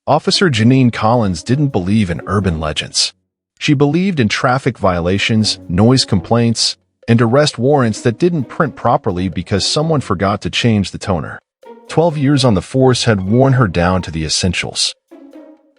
Officer Janine Collins didn't believe in urban legends. She believed in traffic violations, noise complaints, and arrest warrants that didn't print properly because someone forgot to change the toner. 12 years on the force had worn her down to the essentials: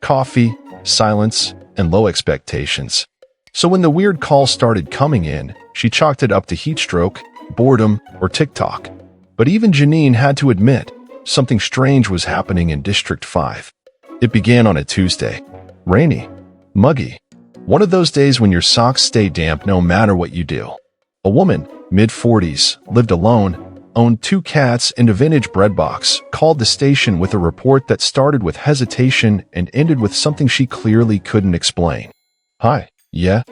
coffee, silence, and low expectations. So when the weird calls started coming in, she chalked it up to heat stroke, boredom, or TikTok. But even Janine had to admit, something strange was happening in District 5. It began on a Tuesday. Rainy. Muggy. One of those days when your socks stay damp no matter what you do. A woman, mid-40s, lived alone, owned 2 cats and a vintage bread box, called the station with a report that started with hesitation and ended with something she clearly couldn't explain. "Hi, yeah?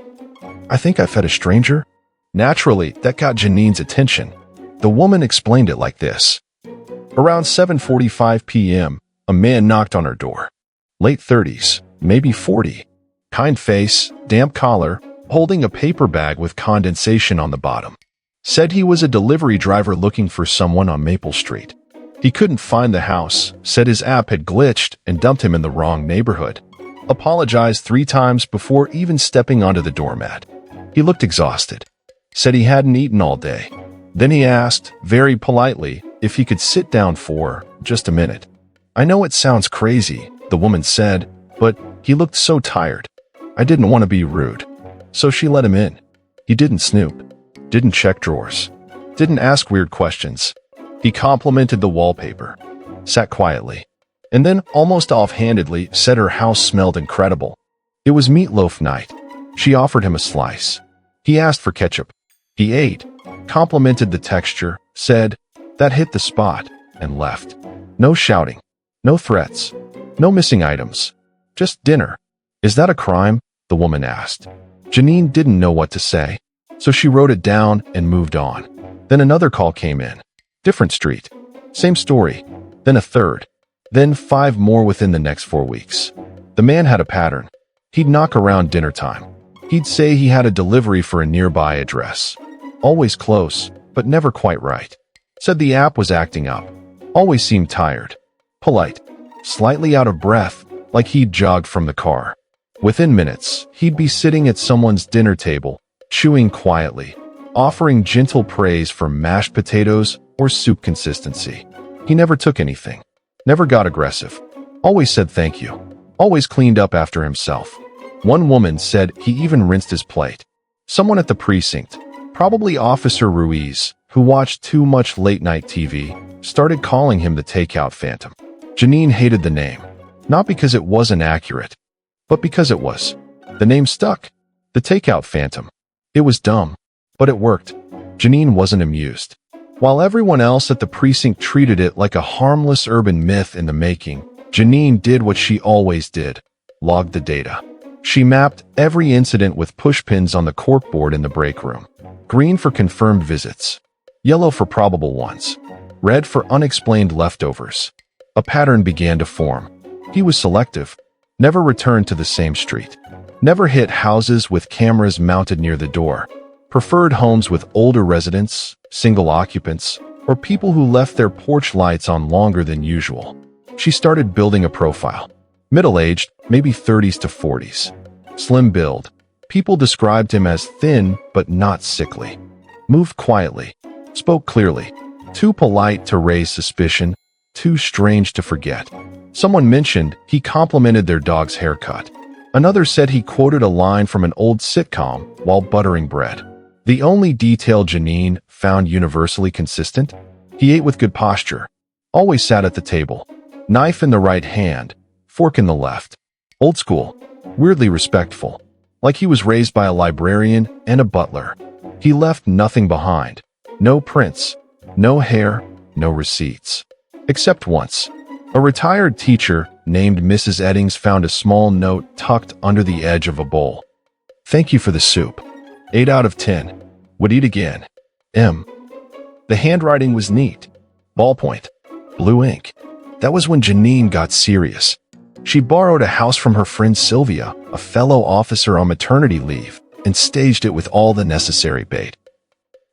I think I fed a stranger?" Naturally, that got Janine's attention. The woman explained it like this. Around 7:45 p.m., a man knocked on her door. Late 30s, maybe 40. Kind face, damp collar, holding a paper bag with condensation on the bottom. Said he was a delivery driver looking for someone on Maple Street. He couldn't find the house, said his app had glitched and dumped him in the wrong neighborhood. Apologized 3 times before even stepping onto the doormat. He looked exhausted. Said he hadn't eaten all day. Then he asked, very politely, if he could sit down for just a minute. "I know it sounds crazy," the woman said, "but he looked so tired. I didn't want to be rude." So she let him in. He didn't snoop. Didn't check drawers. Didn't ask weird questions. He complimented the wallpaper. Sat quietly. And then, almost offhandedly, said her house smelled incredible. It was meatloaf night. She offered him a slice. He asked for ketchup. He ate, complimented the texture, said, "That hit the spot," and left. No shouting. No threats. No missing items. Just dinner. "Is that a crime?" the woman asked. Janine didn't know what to say, so she wrote it down and moved on. Then another call came in. Different street. Same story. Then a third. Then 5 more within the next 4 weeks. The man had a pattern. He'd knock around dinner time. He'd say he had a delivery for a nearby address. Always close, but never quite right. Said the app was acting up. Always seemed tired. Polite. Slightly out of breath, like he'd jogged from the car. Within minutes, he'd be sitting at someone's dinner table, chewing quietly, offering gentle praise for mashed potatoes or soup consistency. He never took anything. Never got aggressive. Always said thank you. Always cleaned up after himself. One woman said he even rinsed his plate. Someone at the precinct, probably Officer Ruiz, who watched too much late-night TV, started calling him the Takeout Phantom. Janine hated the name, not because it wasn't accurate, but because it was. The name stuck. The Takeout Phantom. It was dumb, but it worked. Janine wasn't amused. While everyone else at the precinct treated it like a harmless urban myth in the making, Janine did what she always did: logged the data. She mapped every incident with pushpins on the corkboard in the break room. Green for confirmed visits. Yellow for probable ones. Red for unexplained leftovers. A pattern began to form. He was selective. Never returned to the same street. Never hit houses with cameras mounted near the door. Preferred homes with older residents, single occupants, or people who left their porch lights on longer than usual. She started building a profile. Middle-aged, maybe 30s to 40s. Slim build. People described him as thin but not sickly. Moved quietly. Spoke clearly. Too polite to raise suspicion. Too strange to forget. Someone mentioned he complimented their dog's haircut. Another said he quoted a line from an old sitcom while buttering bread. The only detail Janine found universally consistent: he ate with good posture. Always sat at the table. Knife in the right hand, fork in the left. Old school. Weirdly respectful. Like he was raised by a librarian and a butler. He left nothing behind. No prints. No hair. No receipts. Except once. A retired teacher named Mrs. Eddings found a small note tucked under the edge of a bowl. "Thank you for the soup. 8 out of 10. Would eat again. M." The handwriting was neat. Ballpoint. Blue ink. That was when Janine got serious. She borrowed a house from her friend Sylvia, a fellow officer on maternity leave, and staged it with all the necessary bait.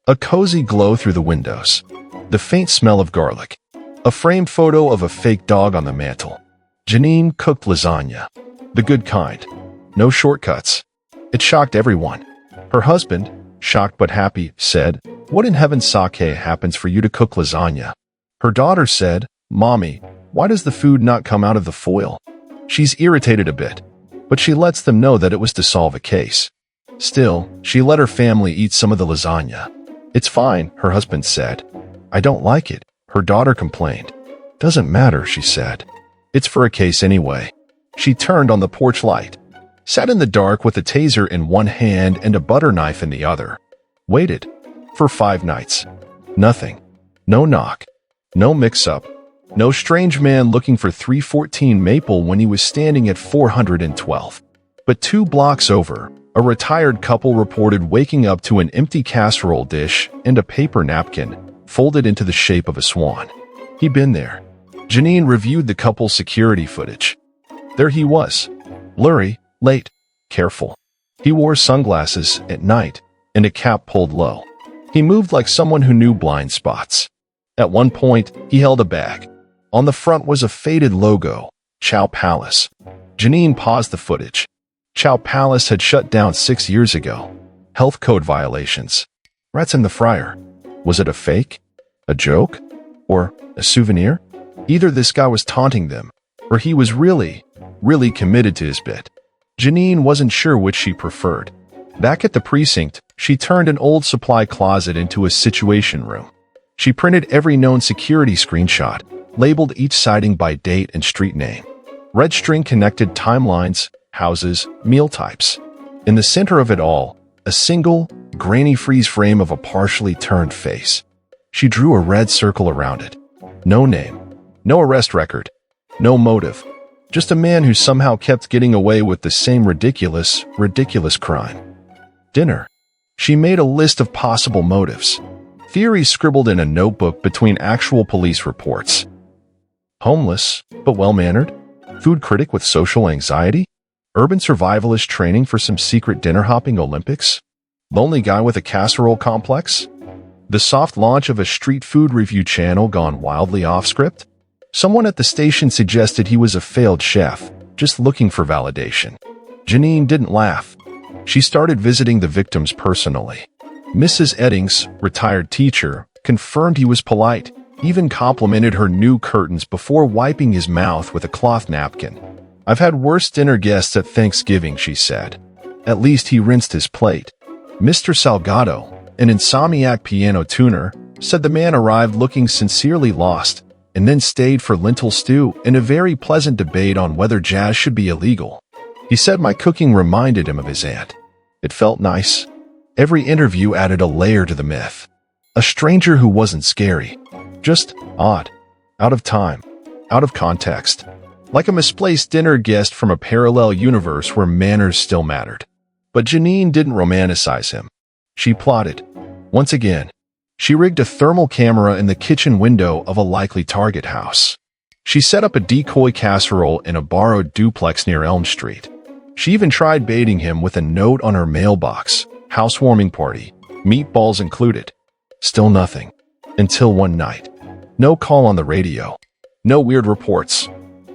A cozy glow through the windows. The faint smell of garlic. A framed photo of a fake dog on the mantel. Janine cooked lasagna. The good kind. No shortcuts. It shocked everyone. Her husband, shocked but happy, said, "What in heaven's sake happens for you to cook lasagna?" Her daughter said, "Mommy, why does the food not come out of the foil?" She's irritated a bit, but she lets them know that it was to solve a case. Still, she let her family eat some of the lasagna. "It's fine," her husband said. "I don't like it," her daughter complained. "Doesn't matter," she said. "It's for a case anyway." She turned on the porch light, sat in the dark with a taser in one hand and a butter knife in the other. Waited. For 5 nights. Nothing. No knock. No mix-up. No strange man looking for 314 Maple when he was standing at 412. But 2 blocks over, a retired couple reported waking up to an empty casserole dish and a paper napkin, folded into the shape of a swan. He'd been there. Janine reviewed the couple's security footage. There he was. Blurry, late, careful. He wore sunglasses at night and a cap pulled low. He moved like someone who knew blind spots. At one point, he held a bag. On the front was a faded logo, Chow Palace. Janine paused the footage. Chow Palace had shut down 6 years ago. Health code violations. Rats in the fryer. Was it a fake? A joke? Or a souvenir? Either this guy was taunting them, or he was really committed to his bit. Janine wasn't sure which she preferred. Back at the precinct, she turned an old supply closet into a situation room. She printed every known security screenshot, labeled each sighting by date and street name. Red string connected timelines, houses, meal types. In the center of it all, a single, grainy freeze frame of a partially turned face. She drew a red circle around it. No name. No arrest record. No motive. Just a man who somehow kept getting away with the same ridiculous crime. Dinner. She made a list of possible motives. Theories scribbled in a notebook between actual police reports. Homeless, but well-mannered. Food critic with social anxiety. Urban survivalist training for some secret dinner-hopping Olympics. Lonely guy with a casserole complex. The soft launch of a street food review channel gone wildly off-script. Someone at the station suggested he was a failed chef, just looking for validation. Janine didn't laugh. She started visiting the victims personally. Mrs. Eddings, retired teacher, confirmed he was polite, even complimented her new curtains before wiping his mouth with a cloth napkin. "I've had worse dinner guests at Thanksgiving," she said. "At least he rinsed his plate." Mr. Salgado, an insomniac piano tuner, said the man arrived looking sincerely lost, and then stayed for lentil stew and a very pleasant debate on whether jazz should be illegal. He said my cooking reminded him of his aunt. It felt nice. Every interview added a layer to the myth. A stranger who wasn't scary. Just odd. Out of time. Out of context. Like a misplaced dinner guest from a parallel universe where manners still mattered. But Janine didn't romanticize him. She plotted. Once again, she rigged a thermal camera in the kitchen window of a likely target house. She set up a decoy casserole in a borrowed duplex near Elm Street. She even tried baiting him with a note on her mailbox, housewarming party, meatballs included. Still nothing. Until one night. No call on the radio. No weird reports.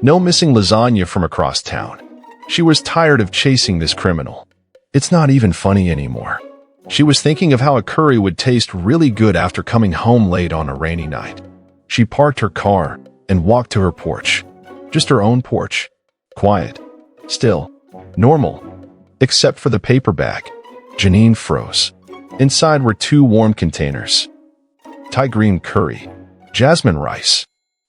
No missing lasagna from across town. She was tired of chasing this criminal. It's not even funny anymore. She was thinking of how a curry would taste really good after coming home late on a rainy night. She parked her car and walked to her porch. Just her own porch. Quiet. Still. Normal. Except for the paper bag. Janine froze. Inside were 2 warm containers. Thai green curry. Jasmine rice.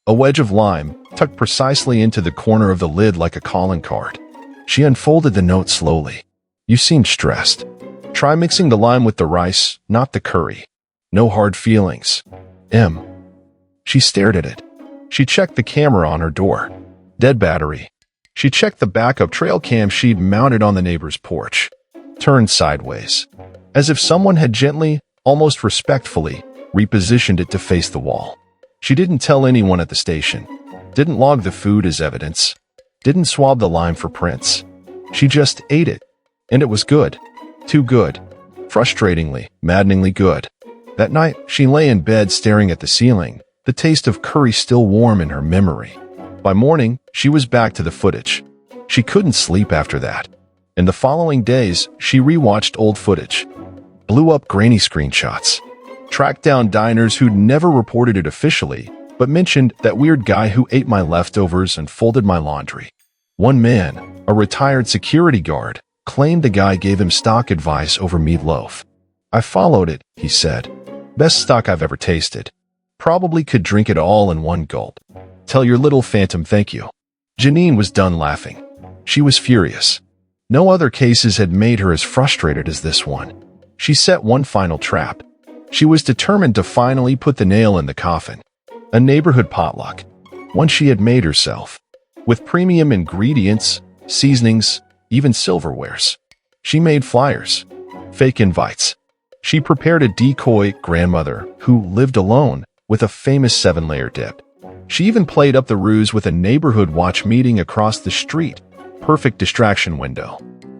A wedge of lime, tucked precisely into the corner of the lid like a calling card. She unfolded the note slowly. "You seem stressed. Try mixing the lime with the rice, not the curry. No hard feelings. M." She stared at it. She checked the camera on her door. Dead battery. She checked the backup trail cam she'd mounted on the neighbor's porch. Turned sideways. As if someone had gently, almost respectfully, repositioned it to face the wall. She didn't tell anyone at the station. Didn't log the food as evidence. Didn't swab the lime for prints. She just ate it. And it was good. Too good. Frustratingly, maddeningly good. That night, she lay in bed staring at the ceiling, the taste of curry still warm in her memory. By morning, she was back to the footage. She couldn't sleep after that. In the following days, she rewatched old footage, blew up grainy screenshots, tracked down diners who'd never reported it officially, but mentioned that weird guy who ate my leftovers and folded my laundry. One man, a retired security guard, claimed the guy gave him stock advice over meatloaf. I followed it, he said. Best stock I've ever tasted. Probably could drink it all in one gulp. Tell your little phantom thank you. Janine was done laughing. She was furious. No other cases had made her as frustrated as this one. She set one final trap. She was determined to finally put the nail in the coffin. A neighborhood potluck. One she had made herself. With premium ingredients, seasonings, even silverwares. She made flyers. Fake invites. She prepared a decoy grandmother who lived alone with a famous 7-layer dip. She even played up the ruse with a neighborhood watch meeting across the street. Perfect distraction window.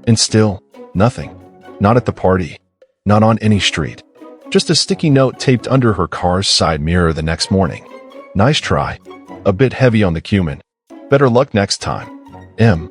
And still, nothing. Not at the party. Not on any street. Just a sticky note taped under her car's side mirror the next morning. Nice try. A bit heavy on the cumin. Better luck next time. M.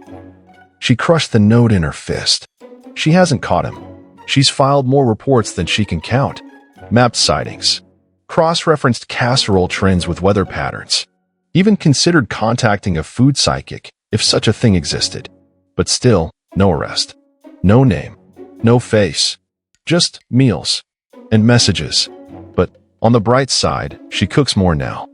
She crushed the note in her fist. She hasn't caught him. She's filed more reports than she can count. Mapped sightings. Cross-referenced casserole trends with weather patterns. Even considered contacting a food psychic, if such a thing existed. But still, no arrest. No name. No face. Just meals. And messages. But, on the bright side, she cooks more now.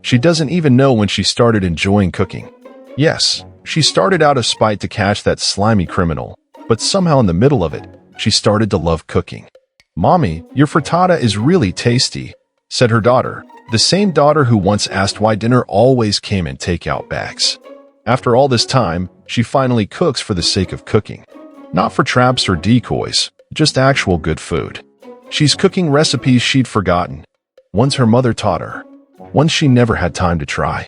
She doesn't even know when she started enjoying cooking. Yes, she started out of spite to catch that slimy criminal, but somehow in the middle of it, she started to love cooking. "Mommy, your frittata is really tasty," said her daughter, the same daughter who once asked why dinner always came in takeout bags. After all this time, she finally cooks for the sake of cooking. Not for traps or decoys, just actual good food. She's cooking recipes she'd forgotten. Ones her mother taught her. Ones she never had time to try.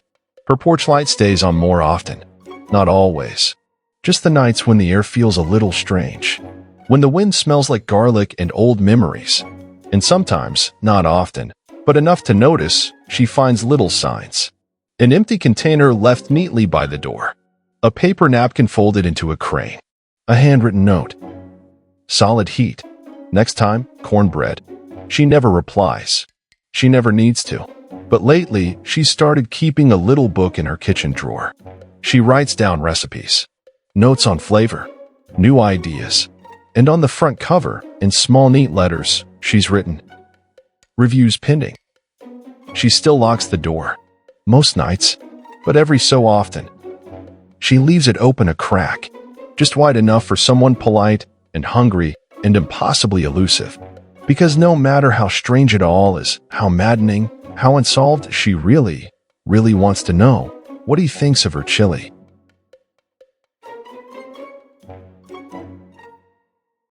Her porch light stays on more often. Not always. Just the nights when the air feels a little strange. When the wind smells like garlic and old memories. And sometimes, not often, but enough to notice, she finds little signs. An empty container left neatly by the door. A paper napkin folded into a crane. A handwritten note. Solid heat. Next time, cornbread. She never replies. She never needs to. But lately, she's started keeping a little book in her kitchen drawer. She writes down recipes. Notes on flavor. New ideas. And on the front cover, in small neat letters, she's written, "Reviews pending." She still locks the door. Most nights, but every so often. She leaves it open a crack, just wide enough for someone polite and hungry and impossibly elusive. Because no matter how strange it all is, how maddening, how unsolved, she really, really wants to know what he thinks of her chili.